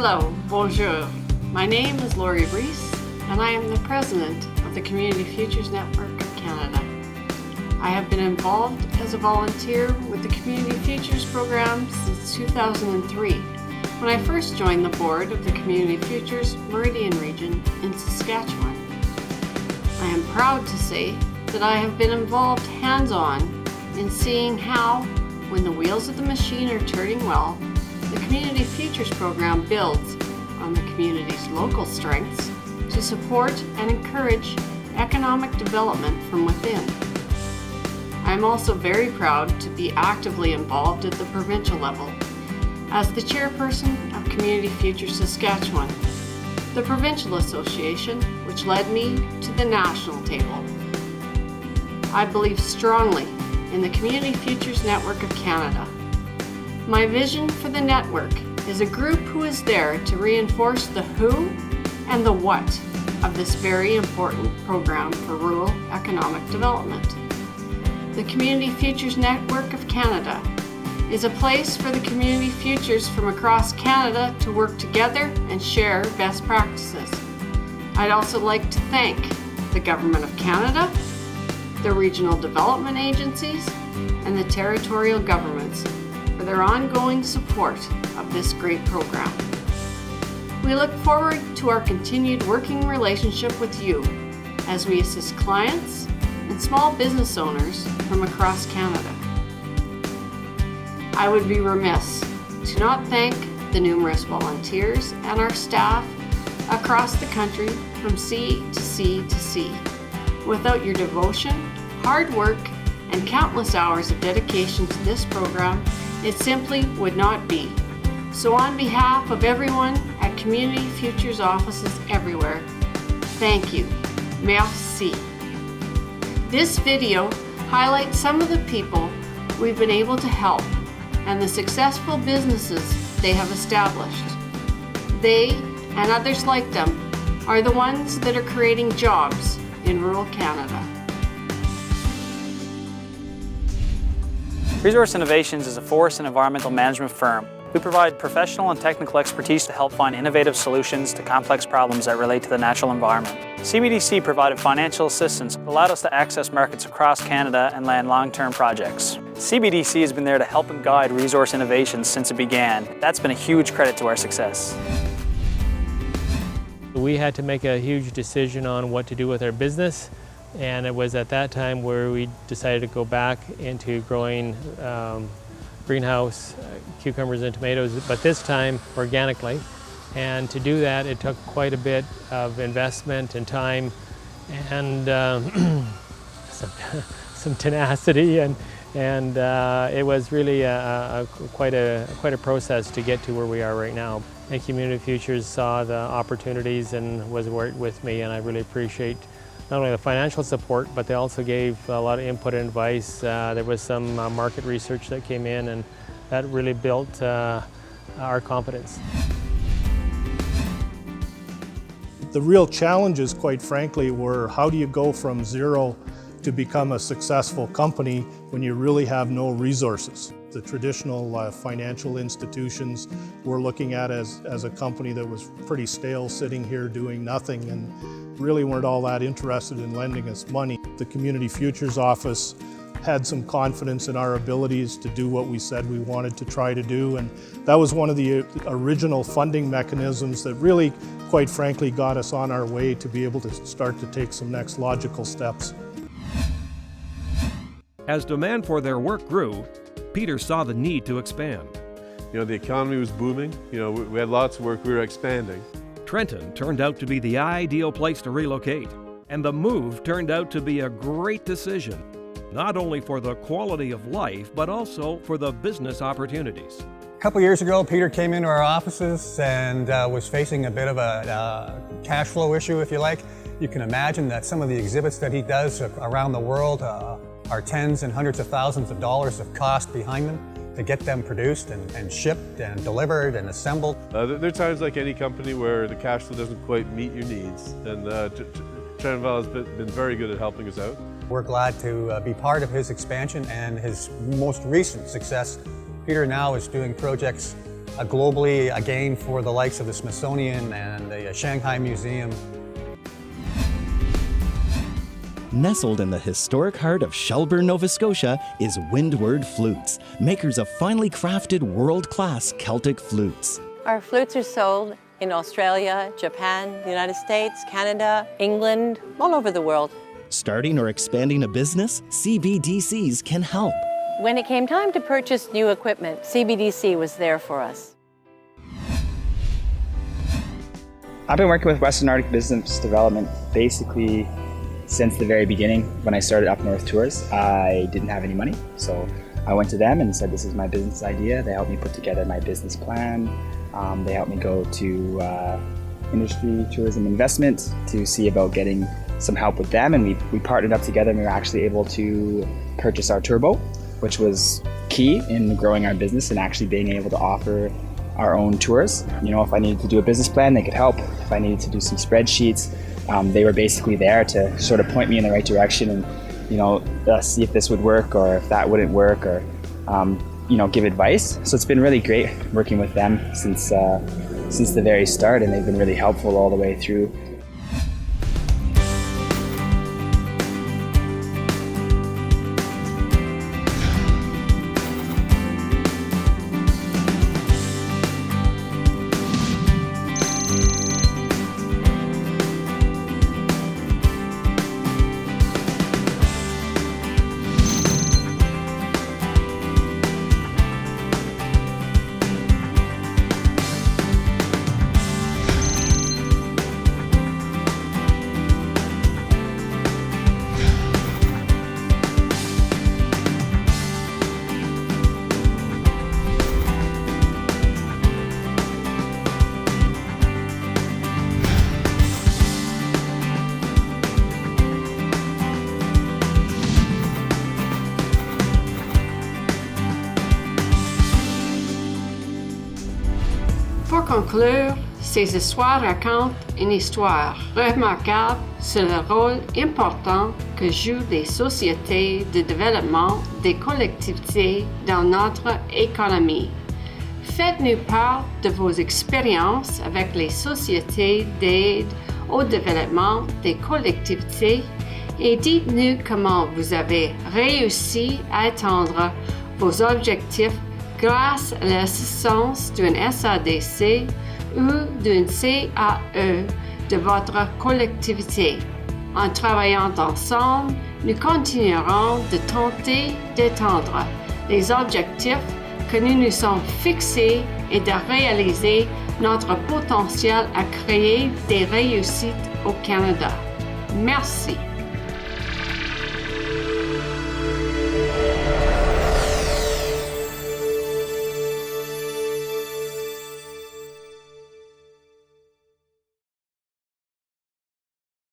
Hello, bonjour. My name is Laurie Reese, and I am the president of the Community Futures Network of Canada. I have been involved as a volunteer with the Community Futures program since 2003, when I first joined the board of the Community Futures Meridian region in Saskatchewan. I am proud to say that I have been involved hands-on in seeing how, when the wheels of the machine are turning well, the Community Futures program builds on the community's local strengths to support and encourage economic development from within. I am also very proud to be actively involved at the provincial level as the chairperson of Community Futures Saskatchewan, the provincial association which led me to the national table. I believe strongly in the Community Futures Network of Canada. My vision for the network is a group who is there to reinforce the who and the what of this very important program for rural economic development. The Community Futures Network of Canada is a place for the community futures from across Canada to work together and share best practices. I'd also like to thank the Government of Canada, the regional development agencies, and the territorial governments for their ongoing support of this great program. We look forward to our continued working relationship with you as we assist clients and small business owners from across Canada. I would be remiss to not thank the numerous volunteers and our staff across the country from sea to sea to sea. Without your devotion, hard work, and countless hours of dedication to this program, it simply would not be. So on behalf of everyone at Community Futures offices everywhere, thank you. Merci. This video highlights some of the people we've been able to help and the successful businesses they have established. They, and others like them, are the ones that are creating jobs in rural Canada. Resource Innovations is a forest and environmental management firm. We provide professional and technical expertise to help find innovative solutions to complex problems that relate to the natural environment. CBDC provided financial assistance that allowed us to access markets across Canada and land long-term projects. CBDC has been there to help and guide Resource Innovations since it began. That's been a huge credit to our success. We had to make a huge decision on what to do with our business. And it was at that time where we decided to go back into growing greenhouse cucumbers and tomatoes, but this time organically. And to do that, it took quite a bit of investment and time and some tenacity, and it was really quite a process to get to where we are right now. And Community Futures saw the opportunities and was with me, and I really appreciate not only the financial support, but they also gave a lot of input and advice. There was some market research that came in, and that really built our confidence. The real challenges, quite frankly, were how do you go from zero to become a successful company when you really have no resources? The traditional financial institutions we're looking at as a company that was pretty stale, sitting here doing nothing, and really weren't all that interested in lending us money. The Community Futures office had some confidence in our abilities to do what we said we wanted to try to do, and that was one of the original funding mechanisms that really, quite frankly, got us on our way to be able to start to take some next logical steps. As demand for their work grew, Peter saw the need to expand. You know, the economy was booming. You know, we had lots of work, we were expanding. Trenton turned out to be the ideal place to relocate, and the move turned out to be a great decision, not only for the quality of life, but also for the business opportunities. A couple years ago, Peter came into our offices and was facing a bit of a cash flow issue, if you like. You can imagine that some of the exhibits that he does around the world are tens and hundreds of thousands of dollars of cost behind them to get them produced and shipped and delivered and assembled. There are times like any company where the cash flow doesn't quite meet your needs, and Trenton has been very good at helping us out. We're glad to be part of his expansion and his most recent success. Peter now is doing projects globally a gain for the likes of the Smithsonian and the Shanghai Museum. Nestled in the historic heart of Shelburne, Nova Scotia, is Windward Flutes, makers of finely crafted world-class Celtic flutes. Our flutes are sold in Australia, Japan, the United States, Canada, England, all over the world. Starting or expanding a business, CBDCs can help. When it came time to purchase new equipment, CBDC was there for us. I've been working with Western Arctic Business Development basically since the very beginning. When I started Up North Tours, I didn't have any money, so I went to them and said, this is my business idea. They helped me put together my business plan. They helped me go to industry, tourism, investment to see about getting some help with them, and we partnered up together, and we were actually able to purchase our turbo, which was key in growing our business and actually being able to offer our own tours. You know, if I needed to do a business plan, they could help. If I needed to do some spreadsheets, they were basically there to sort of point me in the right direction and, you know, see if this would work or if that wouldn't work, or you know, give advice. So it's been really great working with them since the very start, and they've been really helpful all the way through. Pour conclure, ces histoires racontent une histoire remarquable sur le rôle important que jouent les sociétés de développement des collectivités dans notre économie. Faites-nous part de vos expériences avec les sociétés d'aide au développement des collectivités et dites-nous comment vous avez réussi à atteindre vos objectifs grâce à l'assistance d'une SADC ou d'une CAE de votre collectivité. En travaillant ensemble, nous continuerons de tenter d'atteindre les objectifs que nous nous sommes fixés et de réaliser notre potentiel à créer des réussites au Canada. Merci.